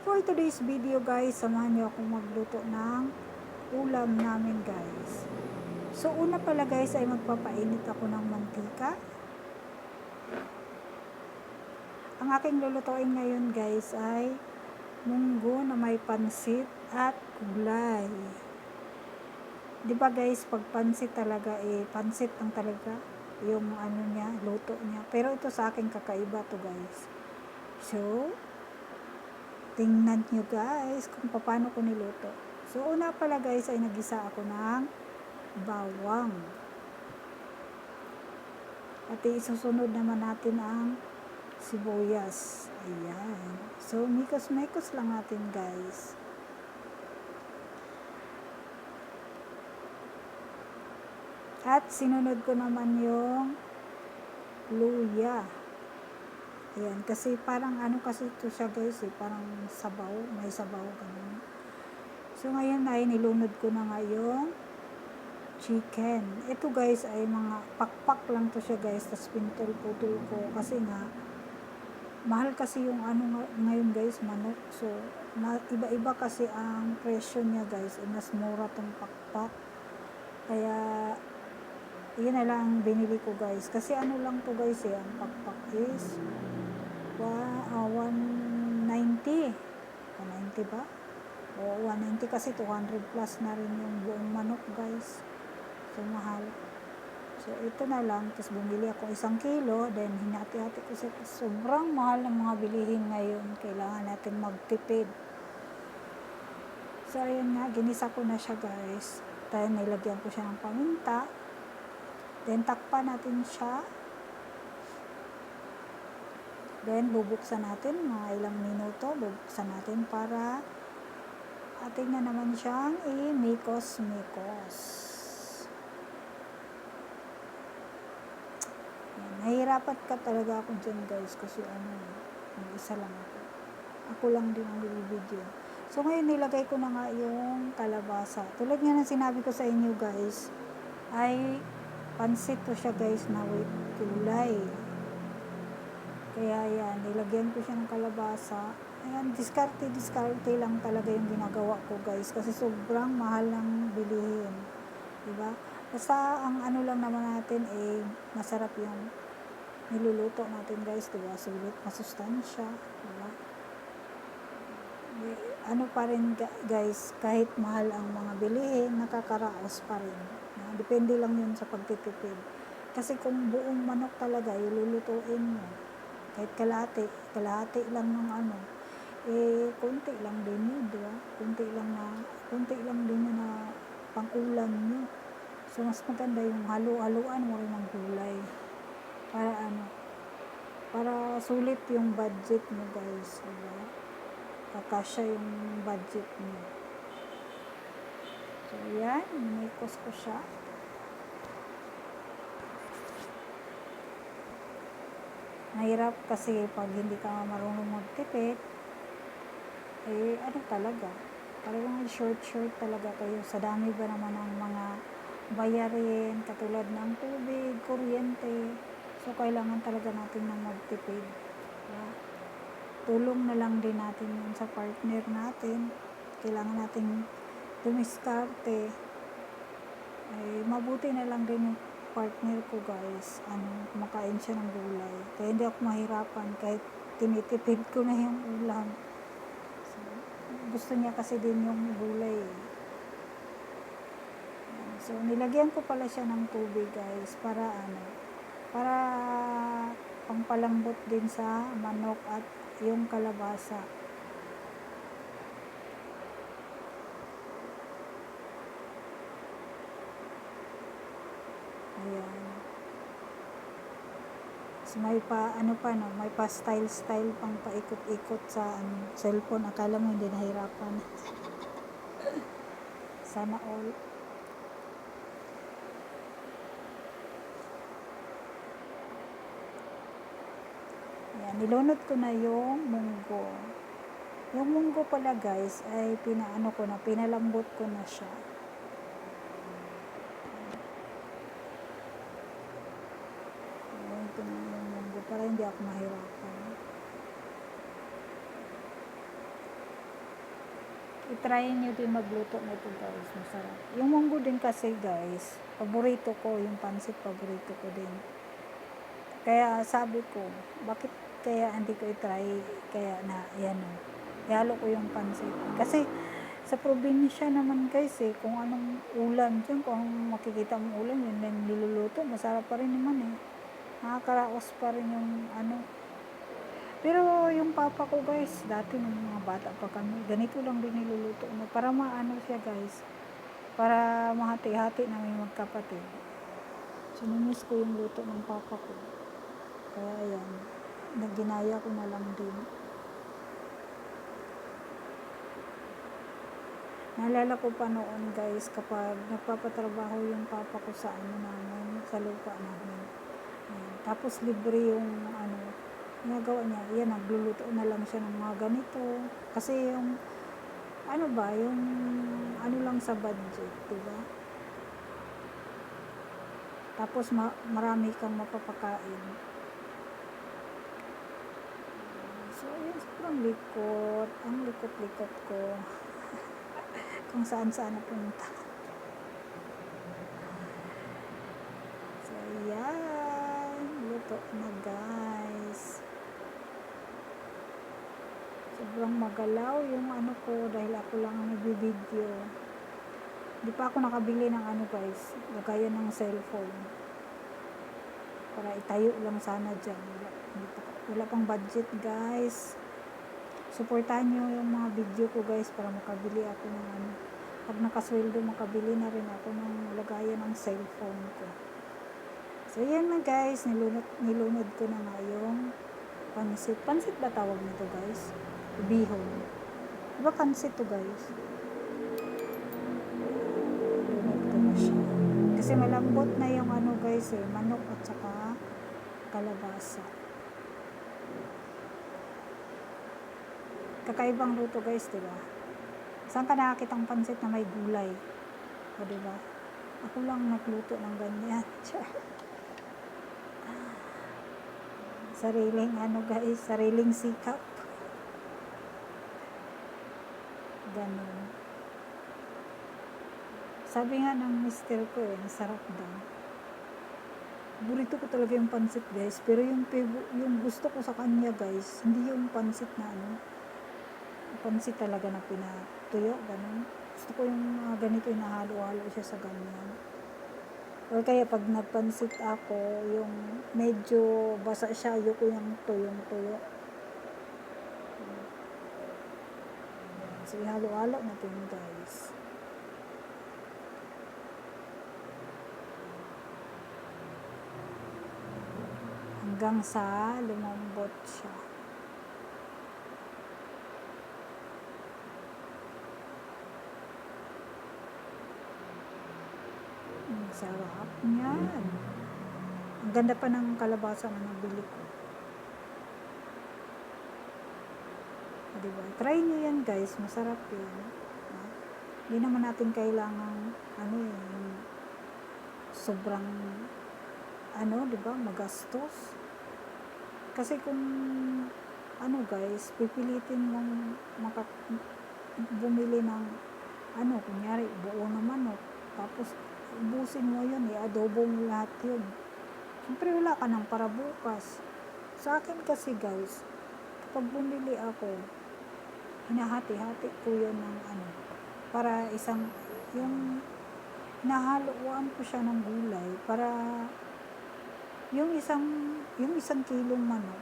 for today's video guys, samahan niyo akong magluto ng ulam namin guys. So una pala guys ay magpapainit ako ng mantika. Ang aking lulutuin ngayon guys ay munggo na may pansit at gulay. Diba guys, pag pansit talaga pansit ang talaga yung ano niya, luto niya. Pero ito sa akin kakaiba to guys. So tingnan nyo guys kung paano ko niluto. So una pala guys ay nagisa ako ng bawang. At isusunod naman natin ang sibuyas. Ayan. So mikos-mikos lang natin guys. At sinunod ko naman yung luya. Ayan, kasi parang ano kasi ito siya guys parang sabaw, may sabaw ganun. So ngayon ay nilunod ko na nga yung chicken. Ito guys ay mga pakpak lang to siya guys, tas pintol-putol ko kasi nga mahal kasi yung ano ngayon guys, manok. So iba-iba kasi ang presyo niya guys, mas mura tong pakpak. Kaya yun na lang binili ko guys, kasi ano lang to guys ang pakpak is 190 ba? O 190 kasi 200 plus na rin yung buong manok guys. So mahal. So ito na lang, tapos bumili ako 1 kilo, then hinati-hati ko sa sobrang mahal ng mga bilihin ngayon. Kailangan natin magtipid. So ayun nga, ginisa ko na siya guys. Then nilagyan ko siya ng paminta. Then takpan natin siya. Then bubuksan natin mga ilang minuto, bubuksan natin para ating na naman siyang i-mikos-mikos. Nahihirapan ka talaga ako dyan guys kasi mag-isa lang ako. Ako lang din ang video. So ngayon nilagay ko na nga yung kalabasa. Tulad nga ng sinabi ko sa inyo guys, ay pansit to siya guys na with gulay. Kaya yan, nilagyan ko siya ng kalabasa. Ayan, diskarte lang talaga yung ginagawa ko guys. Kasi sobrang mahal ng bilihin. Diba? Basta ang ano lang naman natin masarap yung niluluto natin guys. Diba? Sulit, masustansya. Diba? Ano pa rin guys, kahit mahal ang mga bilihin, nakakaraos pa rin. Depende lang yun sa pagtitipid. Kasi kung buong manok talaga, ilulutuin mo. Kahit kalahati lang ng konti lang din yun, di ba? Konti lang din yun na pang-ulam nyo. So, mas maganda yung haluan mo rin ng gulay. Para sulit yung budget mo guys, di ba? Kakasya yung budget mo. So, yan, minikos ko siya. Mahirap kasi pag hindi ka marunong magtipid, talagang short talaga kayo. Sa dami ba naman ng mga bayarin, katulad ng tubig, kuryente. So, kailangan talaga natin ng magtipid. Tulong na lang din natin yun sa partner natin. Kailangan natin dumiskarte. Mabuti na lang din yung partner ko guys, kumakain siya ng gulay. Kaya hindi ako mahirapan kahit tinitipid ko na yung ulam. So, gusto niya kasi din yung gulay. So, nilagyan ko pala siya ng tubig guys para pangpalambot din sa manok at yung kalabasa. Ayan. So, may style pang paikot-ikot sa cellphone. Akala mo hindi nahirapan. Sana all. Ayan, nilunod ko na yung munggo. Yung munggo pala guys ay pinalambot ko na siya. Ito na yung munggo para hindi ako mahirapan. i-try nyo din magluto nito guys, masarap. Yung munggo din kasi guys, paborito ko, yung pansit paborito ko din. Kaya sabi ko, bakit kaya hindi ko i-try, kaya na, yan o, ihalo ko yung pansit. Kasi, sa probinsya naman guys kung anong ulam dyan, kung anong makikita mong ulam, yun lang niluluto, masarap pa rin naman nakakaraos pa rin yung ano. Pero yung papa ko guys, dati nung mga bata pa kami, ganito lang din niluluto mo, para maano siya guys, para mahati-hati namin magkapatid. So, namiss ko yung luto ng papa ko. Kaya ayan, naginaya ko na lang din. Naalala ko pa noon guys, kapag nagpapatrabaho yung papa ko sa ano namin, sa lupa namin. Ayan. Tapos libre yung ano, ginagawa niya, yan, nagluluto na lang siya ng mga ganito. Kasi yung, ano ba, yung ano lang sa budget, diba? Tapos marami kang mapapakain. So, yun, sobrang likot. Ang likot-likot ko. Kung saan-saan napunta. So, yan. Luto na, guys. Sobrang magalaw yung ano ko dahil ako lang ang nagbibideo. Hindi pa ako nakabili ng ano, guys. Lagayan ng cellphone. Para itayo lang sana dyan. Wala pang budget, guys. Suportahan nyo yung mga video ko guys para makabili ako ng ano. Pag nakasweldo, makabili na rin ako ng lagayan ng cellphone ko. So yan na guys, nilunod ko na nga yung pansit. Pansit ba tawag nito guys? Bihon. Diba pansit to guys? Lunod ko na siya. Kasi malambot na yung ano guys manok at saka kalabasa. Kakaibang luto guys, diba? Saan ka nakakitang pansit na may gulay? O diba? Ako lang nagluto ng ganyan. Sariling ano guys, sariling sikap. Ganun. Sabi nga ng mister ko masarap daw. Burrito ko talaga yung pansit guys, pero yung gusto ko sa kanya guys, hindi yung pansit na ano, pansit talaga na pinatuyo, ganun. Gusto ko yung ganito yung nahalo-halo siya sa ganyan. O kaya pag nagpansit ako, yung medyo basa siya, ayoko yung tuyong-tuyo. So, ihalo-halo natin guys. Hanggang sa lumambot siya. Ang sarap niyan. Ang ganda pa ng kalabasa na nabili ko. Diba? Try nyo yan guys, masarap yun. Hindi naman natin kailangan sobrang diba, magastos. Kasi kung guys, pipilitin mong bumili ng kunyari buo na manok, tapos ubusin mo yun, i-adobo mo lahat yun. Siyempre wala ka nang para bukas. Sa akin kasi guys, kapag bumili ako, hinahati-hati ko yun ng para yung nahaloan ko siya ng gulay para yung isang kilong manok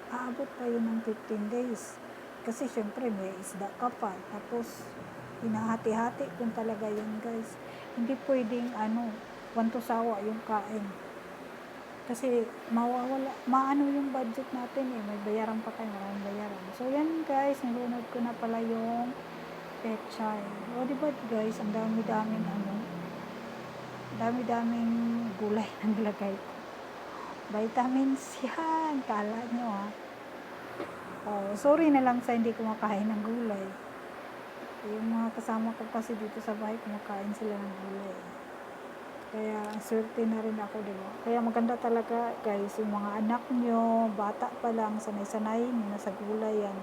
aabot pa yun ng 15 days kasi syempre may isda ka pa, tapos hinahati-hati kung talaga yun guys. Hindi pwedeng one to sawa yung kain kasi maano yung budget natin may bayaran pa tayo, maraming bayaran. So yan guys, nilunod ko na pala yung pechay. O diba guys, ang dami-daming dami-daming gulay ang nilagay ko. Vitamins yan, kala nyo sorry na lang sa hindi kumakain ng gulay. Yung mga kasama ko kasi dito sa bahay, kumakain sila ng gulay. Kaya swerte na rin ako, diba? Kaya maganda talaga guys, yung mga anak nyo, bata pa lang, sanay-sanayin nyo na sa gulay yan.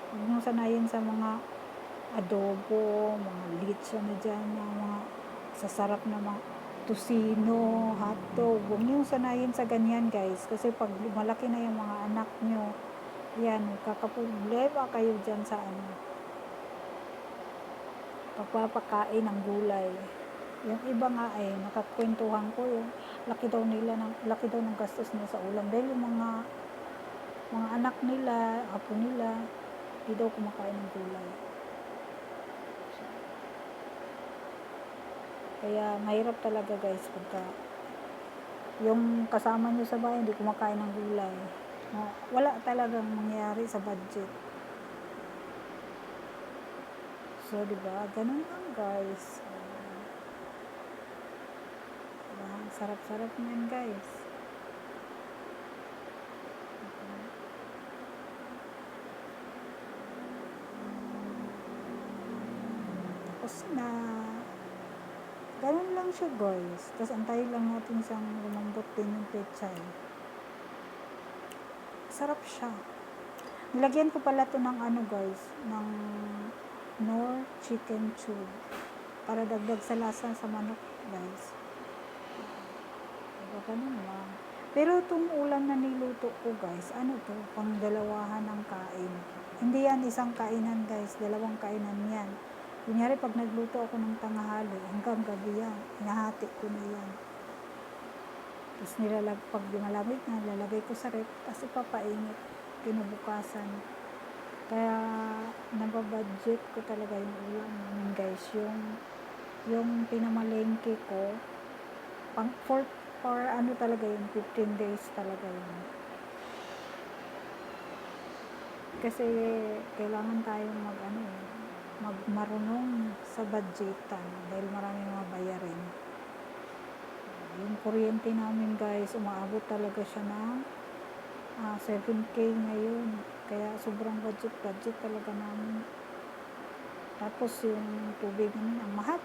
Huwag nyo sanayin sa mga adobo, mga litsa na dyan, mga sasarap na mga tusino, hotdog. Huwag niyong sanayin sa ganyan guys, kasi pag malaki na yung mga anak nyo, yan, kakaproblema kayo dyan sa pagpapakain ng gulay. Yung iba nga ay nakakwentuhan ko yung laki daw ng gastos nila sa ulam dahil yung mga anak nila, apo nila, di daw kumakain ng gulay. Kaya mahirap talaga guys pagka yung kasama nyo sa bahay hindi kumakain ng gulay. No, wala talagang mangyayari sa budget. So, diba? Ganun lang guys. Diba? Sarap-sarap niyan guys. Tapos na. Ganun lang siya guys. Tapos antayin lang natin siyang lumambot din yung pechay. Sarap siya. Nilagyan ko pala to ng guys, ng Knorr chicken tube. Para dagdag sa lasa sa manok guys. Diba, ganun lang. Pero itong ulam na niluto ko guys, to? Pang dalawahan ng kain. Hindi yan isang kainan guys, dalawang kainan yan. Kunyari pag nagluto ako ng tanghali, hanggang gabi yan, hinahati ko na yan. Tapos pag malamig na, lalagay ko sa rep, tapos ipapainit, kinabukasan. Kaya nababudget ko talaga yung ulam namin guys, yung pinamalengke ko, for talaga yung 15 days talaga yun. Kasi kailangan tayong magmarunong sa budgetan dahil maraming mga bayarin. Yung kuryente namin guys, umaabot talaga siya ng 7K ngayon. Kaya sobrang budget talaga namin. Tapos yung tubig namin, ang mahal.